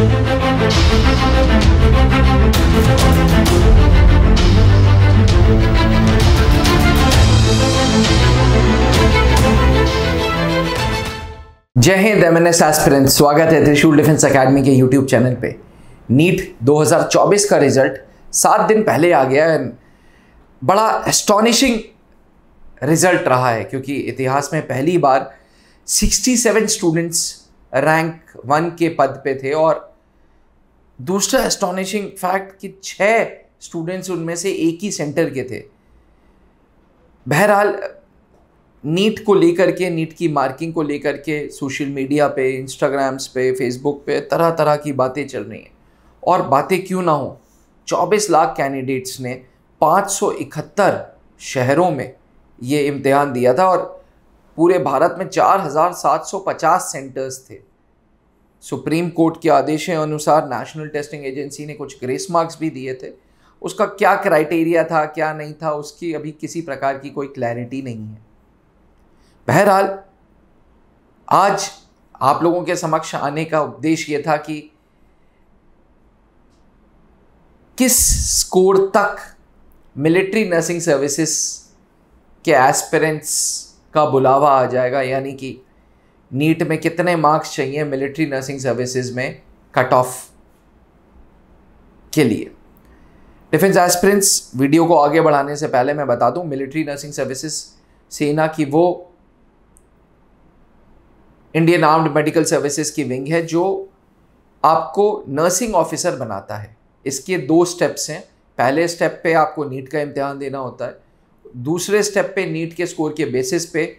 जय Hind MNS aspirants, स्वागत है त्रिशूल डिफेंस एकेडमी के यूट्यूब चैनल पे। नीट 2024 का रिजल्ट 7 दिन पहले आ गया है। बड़ा एस्टॉनिशिंग रिजल्ट रहा है क्योंकि इतिहास में पहली बार 67 स्टूडेंट्स रैंक 1 के पद पे थे और दूसरा एस्टॉनिशिंग फैक्ट कि 6 स्टूडेंट्स उनमें से एक ही सेंटर के थे। बहरहाल नीट को लेकर के, नीट की मार्किंग को लेकर के सोशल मीडिया पे, इंस्टाग्राम्स पे, फेसबुक पे तरह तरह की बातें चल रही हैं। और बातें क्यों ना हो, 24 लाख कैंडिडेट्स ने 571 शहरों में ये इम्तिहान दिया था और पूरे भारत में 4750 सेंटर्स थे। सुप्रीम कोर्ट के आदेश के अनुसार नेशनल टेस्टिंग एजेंसी ने कुछ ग्रेस मार्क्स भी दिए थे। उसका क्या क्राइटेरिया था, क्या नहीं था, उसकी अभी किसी प्रकार की कोई क्लैरिटी नहीं है। बहरहाल आज आप लोगों के समक्ष आने का उद्देश्य यह था कि किस स्कोर तक मिलिट्री नर्सिंग सर्विसेज के एस्पिरेंट्स का बुलावा आ जाएगा, यानी कि नीट में कितने मार्क्स चाहिए मिलिट्री नर्सिंग सर्विसेज में कट ऑफ के लिए। डिफेंस एस्पिरेंट्स, वीडियो को आगे बढ़ाने से पहले मैं बता दूं, मिलिट्री नर्सिंग सर्विसेज सेना की वो इंडियन आर्म्ड मेडिकल सर्विसेज की विंग है जो आपको नर्सिंग ऑफिसर बनाता है। इसके 2 स्टेप्स हैं। पहले स्टेप पे आपको नीट का इम्तिहान देना होता है, दूसरे स्टेप पे नीट के स्कोर के बेसिस पे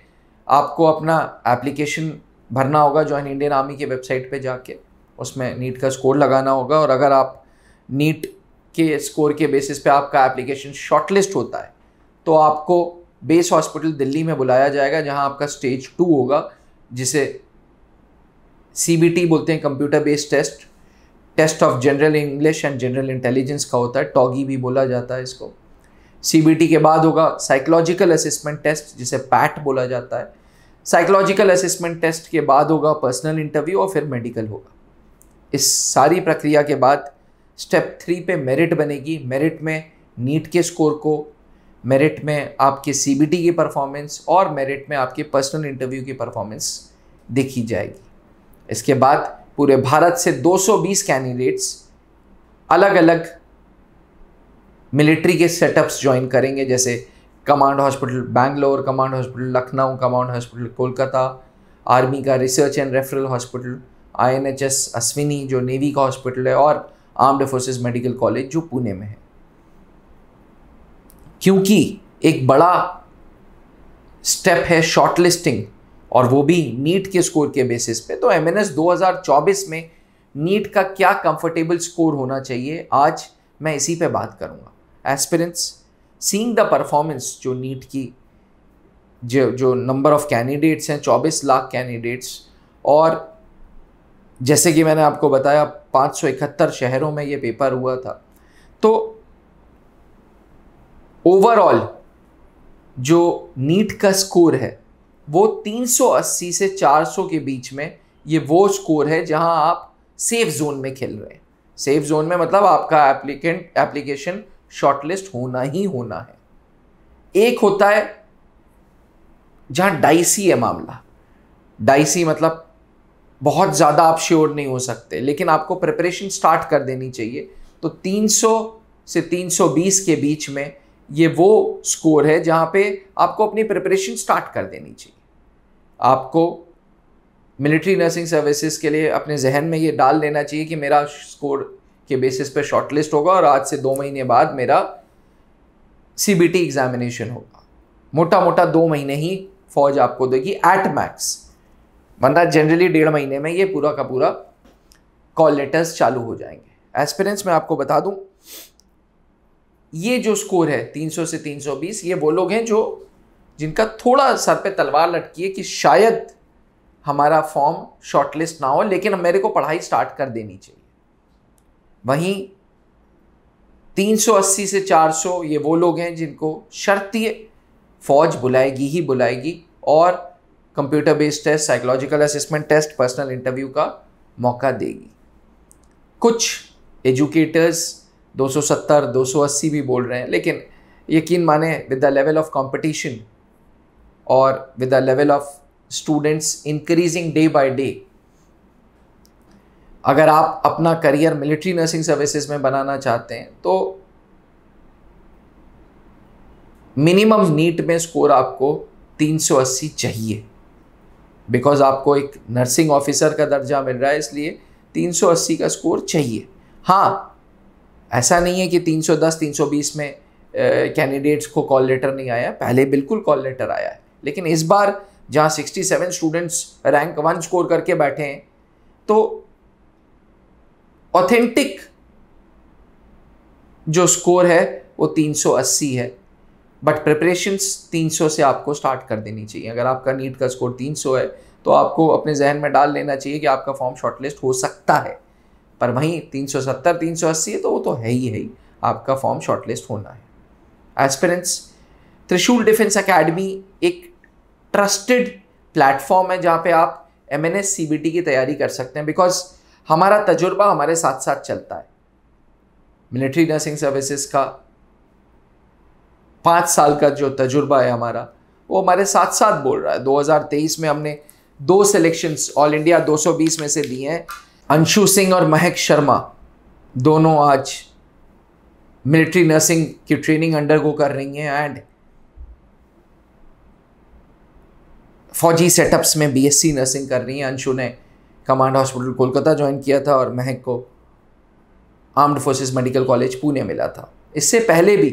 आपको अपना एप्लीकेशन भरना होगा जॉइन इंडियन आर्मी की वेबसाइट पे जाके, उसमें नीट का स्कोर लगाना होगा। और अगर आप नीट के स्कोर के बेसिस पे आपका एप्लीकेशन शॉर्टलिस्ट होता है तो आपको बेस हॉस्पिटल दिल्ली में बुलाया जाएगा जहां आपका स्टेज 2 होगा, जिसे CBT बोलते हैं, computer based test of general English and general intelligence का होता है, टॉगी भी बोला जाता है इसको। CBT के बाद होगा साइकोलॉजिकल असेसमेंट टेस्ट, जिसे पैट बोला जाता है। साइकोलॉजिकल असेसमेंट टेस्ट के बाद होगा पर्सनल इंटरव्यू और फिर मेडिकल होगा। इस सारी प्रक्रिया के बाद स्टेप 3 पे मेरिट बनेगी। मेरिट में नीट के स्कोर को, मेरिट में आपके CBT की परफॉर्मेंस और मेरिट में आपके पर्सनल इंटरव्यू की परफॉर्मेंस देखी जाएगी। इसके बाद पूरे भारत से 220 कैंडिडेट्स अलग अलग मिलिट्री के सेटअप्स ज्वाइन करेंगे, जैसे command hospital Bangalore, command hospital Lucknow, command hospital Kolkata, army का research and referral hospital INHS Ashwini जो नेवी का हॉस्पिटल है, और आर्म्ड फोर्सेस मेडिकल कॉलेज जो पुणे में है। क्योंकि एक बड़ा स्टेप है शॉर्टलिस्टिंग और वो भी नीट के स्कोर के बेसिस पे, तो MNS 2024 में नीट का क्या कंफर्टेबल स्कोर होना चाहिए, आज मैं इसी पे बात करूंगा। एस्पिरेंट्स, सीइंग द परफॉर्मेंस जो नीट की जो नंबर ऑफ कैंडिडेट्स हैं, 24 लाख कैंडिडेट्स, और जैसे कि मैंने आपको बताया 571 शहरों में ये पेपर हुआ था, तो ओवरऑल जो नीट का स्कोर है वो 380 से 400 के बीच में, ये वो स्कोर है जहां आप सेफ जोन में खेल रहे हैं। सेफ जोन में मतलब आपका एप्लीकेशन शॉर्टलिस्ट होना ही होना है। एक होता है जहां डाइसी है मामला। डाइसी मतलब बहुत ज़्यादा आप श्योर नहीं हो सकते, लेकिन आपको प्रिपरेशन स्टार्ट कर देनी चाहिए। तो 300 से 320 के बीच में ये वो स्कोर है जहां पे आपको अपनी प्रिपरेशन स्टार्ट कर देनी चाहिए। आपको मिलिट्री नर्सिंग सर्विसेज के लिए अपने जहन में ये डाल लेना चाहिए कि मेरा स्कोर के बेसिस पे शॉर्टलिस्ट होगा और आज से 2 महीने बाद मेरा CBT एग्जामिनेशन होगा। मोटा मोटा 2 महीने ही फौज आपको देगी एट मैक्स, वरना जनरली 1.5 महीने में ये पूरा का पूरा कॉल लेटर्स चालू हो जाएंगे। एस्पिरेंट्स, मैं आपको बता दूं, ये जो स्कोर है 300 से 320, ये वो लोग हैं जो जिनका थोड़ा सर पे तलवार लटकी है कि शायद हमारा फॉर्म शॉर्टलिस्ट ना हो, लेकिन मेरे को पढ़ाई स्टार्ट कर देनी चाहिए। वहीं 380 से 400 ये वो लोग हैं जिनको शर्तीय फौज बुलाएगी ही बुलाएगी और computer based test, psychological assessment test, personal interview का मौका देगी। कुछ एजुकेटर्स 270 280 भी बोल रहे हैं, लेकिन यकीन माने with the level of competition और with the level of students increasing day by day, अगर आप अपना करियर मिलिट्री नर्सिंग सर्विसेज में बनाना चाहते हैं तो मिनिमम नीट में स्कोर आपको 380 चाहिए, बिकॉज आपको एक नर्सिंग ऑफिसर का दर्जा मिल रहा है, इसलिए 380 का स्कोर चाहिए। हाँ, ऐसा नहीं है कि 310 320 में कैंडिडेट्स को कॉल लेटर नहीं आया, पहले बिल्कुल कॉल लेटर आया है, लेकिन इस बार जहाँ 67 स्टूडेंट्स रैंक 1 स्कोर करके बैठे हैं, तो ऑथेंटिक जो स्कोर है वो 380 है, बट प्रिपरेशंस 300 से आपको स्टार्ट कर देनी चाहिए। अगर आपका नीट का स्कोर 300 है तो आपको अपने जहन में डाल लेना चाहिए कि आपका फॉर्म शॉर्टलिस्ट हो सकता है, पर वहीं 370 380 है तो वो तो है ही आपका फॉर्म शॉर्टलिस्ट होना है। एस्पिरेंट्स, त्रिशूल डिफेंस एकेडमी एक ट्रस्टेड प्लेटफॉर्म है जहाँ पे आप MNS CBT की तैयारी कर सकते हैं, बिकॉज हमारा तजुर्बा हमारे साथ साथ चलता है। मिलिट्री नर्सिंग सर्विसेज का 5 साल का जो तजुर्बा है हमारा, वो हमारे साथ साथ बोल रहा है। 2023 में हमने 2 सिलेक्शंस ऑल इंडिया 220 में से दिए हैं। अंशु सिंह और महक शर्मा दोनों आज मिलिट्री नर्सिंग की ट्रेनिंग अंडरगो कर रही हैं एंड फौजी सेटअप्स में BSc नर्सिंग कर रही हैं। अंशु ने कमांड हॉस्पिटल कोलकाता ज्वाइन किया था और महक को armed forces medical college Pune मिला था। इससे पहले भी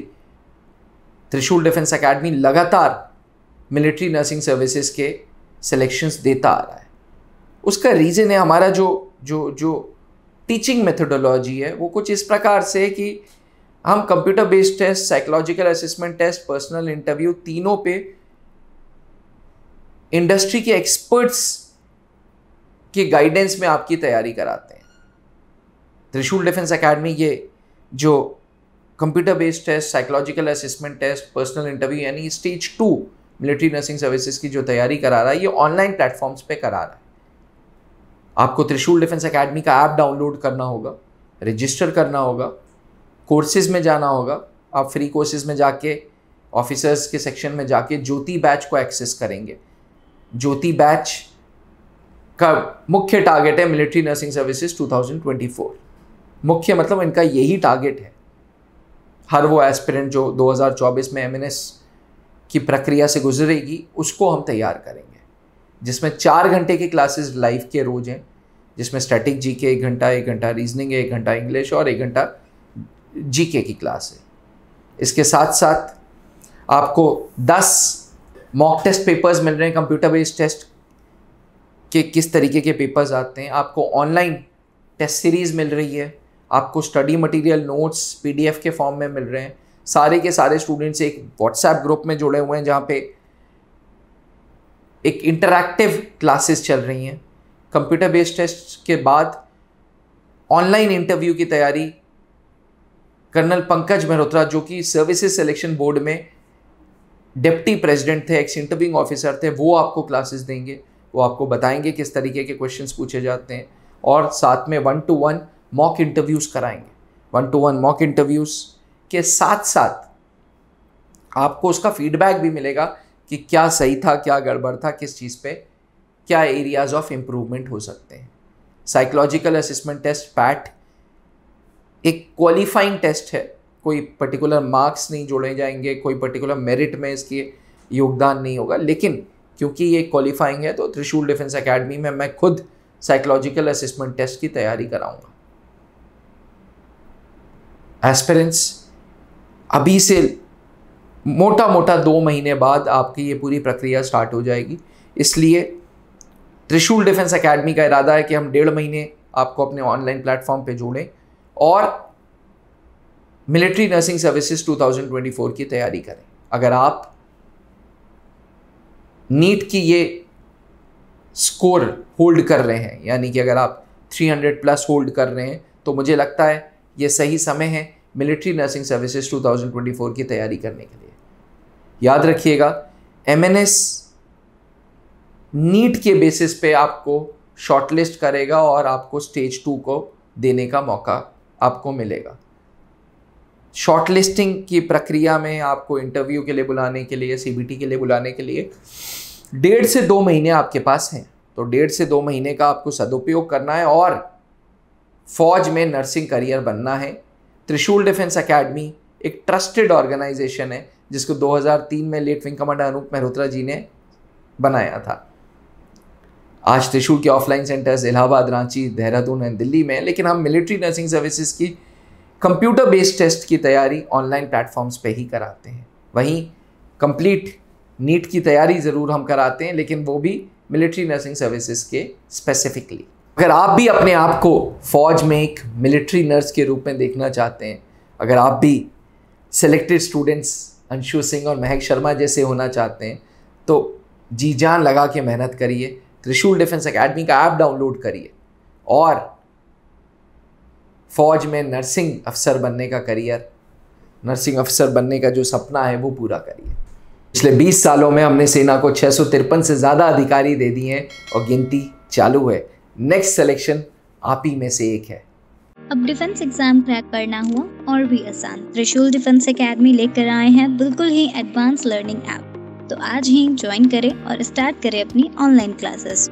त्रिशूल डिफेंस एकेडमी लगातार मिलिट्री नर्सिंग सर्विसेज के सिलेक्शंस देता आ रहा है। उसका रीज़न है हमारा जो टीचिंग मेथोडोलॉजी है वो कुछ इस प्रकार से कि हम computer based test, psychological assessment test, personal interview, तीनों पे इंडस्ट्री के एक्सपर्ट्स की गाइडेंस में आपकी तैयारी कराते हैं। त्रिशूल डिफेंस एकेडमी ये जो computer based test, psychological assessment test, personal interview यानी स्टेज 2 मिलिट्री नर्सिंग सर्विसेज की जो तैयारी करा रहा है, ये ऑनलाइन प्लेटफॉर्म्स पे करा रहा है। आपको त्रिशूल डिफेंस एकेडमी का ऐप डाउनलोड करना होगा, रजिस्टर करना होगा, कोर्सेज में जाना होगा। आप फ्री कोर्सेज में जाके ऑफिसर्स के सेक्शन में जाके ज्योति बैच को एक्सेस करेंगे। ज्योति बैच का मुख्य टारगेट है मिलिट्री नर्सिंग सर्विसेज 2024। मुख्य मतलब इनका यही टारगेट है। हर वो एस्पिरेंट जो 2024 में MNS की प्रक्रिया से गुजरेगी उसको हम तैयार करेंगे, जिसमें 4 घंटे की क्लासेस लाइव के रोज हैं, जिसमें स्टैटिक GK 1 घंटा, 1 घंटा रीजनिंग है, 1 घंटा इंग्लिश और 1 घंटा GK की क्लास है। इसके साथ साथ आपको 10 मॉक टेस्ट पेपर्स मिल रहे हैं। कंप्यूटर बेस्ड टेस्ट के किस तरीके के पेपर्स आते हैं, आपको ऑनलाइन टेस्ट सीरीज़ मिल रही है, आपको स्टडी मटेरियल नोट्स PDF के फॉर्म में मिल रहे हैं। सारे के सारे स्टूडेंट्स एक व्हाट्सएप ग्रुप में जुड़े हुए हैं जहाँ पे एक इंटरैक्टिव क्लासेस चल रही हैं। कंप्यूटर बेस्ड टेस्ट के बाद ऑनलाइन इंटरव्यू की तैयारी कर्नल पंकज मेहरोत्रा, जो कि सर्विसेज सिलेक्शन बोर्ड में डिप्टी प्रेसिडेंट थे, एक्स इंटरव्यूइंग ऑफिसर थे, वो आपको क्लासेस देंगे। वो आपको बताएंगे किस तरीके के क्वेश्चंस पूछे जाते हैं और साथ में 1-to-1 मॉक इंटरव्यूज़ कराएंगे। 1-to-1 मॉक इंटरव्यूज़ के साथ साथ आपको उसका फीडबैक भी मिलेगा कि क्या सही था, क्या गड़बड़ था, किस चीज़ पे क्या एरियाज ऑफ इम्प्रूवमेंट हो सकते हैं। साइकोलॉजिकल असेसमेंट टेस्ट पैट एक क्वालिफाइंग टेस्ट है, कोई पर्टिकुलर मार्क्स नहीं जोड़े जाएंगे, कोई पर्टिकुलर मेरिट में इसके योगदान नहीं होगा, लेकिन क्योंकि ये क्वालिफाइंग है तो त्रिशूल डिफेंस एकेडमी में मैं खुद साइकोलॉजिकल असेसमेंट टेस्ट की तैयारी कराऊंगा। एस्पिरेंट्स, अभी से मोटा मोटा 2 महीने बाद आपकी ये पूरी प्रक्रिया स्टार्ट हो जाएगी। इसलिए त्रिशूल डिफेंस एकेडमी का इरादा है कि हम 1.5 महीने आपको अपने ऑनलाइन प्लेटफॉर्म पे जोड़ें और मिलिट्री नर्सिंग सर्विसेज 2024 की तैयारी करें। अगर आप नीट की ये स्कोर होल्ड कर रहे हैं, यानी कि अगर आप 300+ होल्ड कर रहे हैं, तो मुझे लगता है ये सही समय है मिलिट्री नर्सिंग सर्विसेज 2024 की तैयारी करने के लिए। याद रखिएगा, MNS नीट के बेसिस पे आपको शॉर्टलिस्ट करेगा और आपको स्टेज 2 को देने का मौका आपको मिलेगा। शॉर्टलिस्टिंग की प्रक्रिया में आपको इंटरव्यू के लिए बुलाने के लिए, सीबीटी के लिए बुलाने के लिए 1.5 से 2 महीने आपके पास हैं। तो 1.5 से 2 महीने का आपको सदुपयोग करना है और फौज में नर्सिंग करियर बनना है। त्रिशूल डिफेंस एकेडमी एक ट्रस्टेड ऑर्गेनाइजेशन है जिसको 2003 में late wing commander Anoop Mehrotra ji ने बनाया था। आज त्रिशूल के offline centres Allahabad, Ranchi, Dehradun and Delhi में, लेकिन हम मिलिट्री नर्सिंग सर्विसेज की कंप्यूटर बेस्ड टेस्ट की तैयारी ऑनलाइन प्लेटफॉर्म्स पे ही कराते हैं। वहीं कंप्लीट नीट की तैयारी ज़रूर हम कराते हैं, लेकिन वो भी मिलिट्री नर्सिंग सर्विसेज के स्पेसिफिकली। अगर आप भी अपने आप को फौज में एक मिलिट्री नर्स के रूप में देखना चाहते हैं, अगर आप भी सेलेक्टेड स्टूडेंट्स अंशु सिंह और महक शर्मा जैसे होना चाहते हैं, तो जी जान लगा के मेहनत करिए। त्रिशूल डिफेंस एकेडमी का ऐप डाउनलोड करिए और फौज में नर्सिंग अफसर बनने का करियर, नर्सिंग अफसर बनने का जो सपना है वो पूरा करिए। पिछले 20 सालों में हमने सेना को 653 से ज़्यादा अधिकारी दे दिए हैं और गिनती चालू है। नेक्स्ट सिलेक्शन आप ही में से एक है। अब डिफेंस एग्जाम क्रैक करना हुआ और भी आसान, त्रिशूल डिफेंस एकेडमी लेकर आए हैं बिल्कुल ही एडवांस लर्निंग ऐप। तो आज ही ज्वाइन करें और स्टार्ट करें अपनी ऑनलाइन क्लासेस।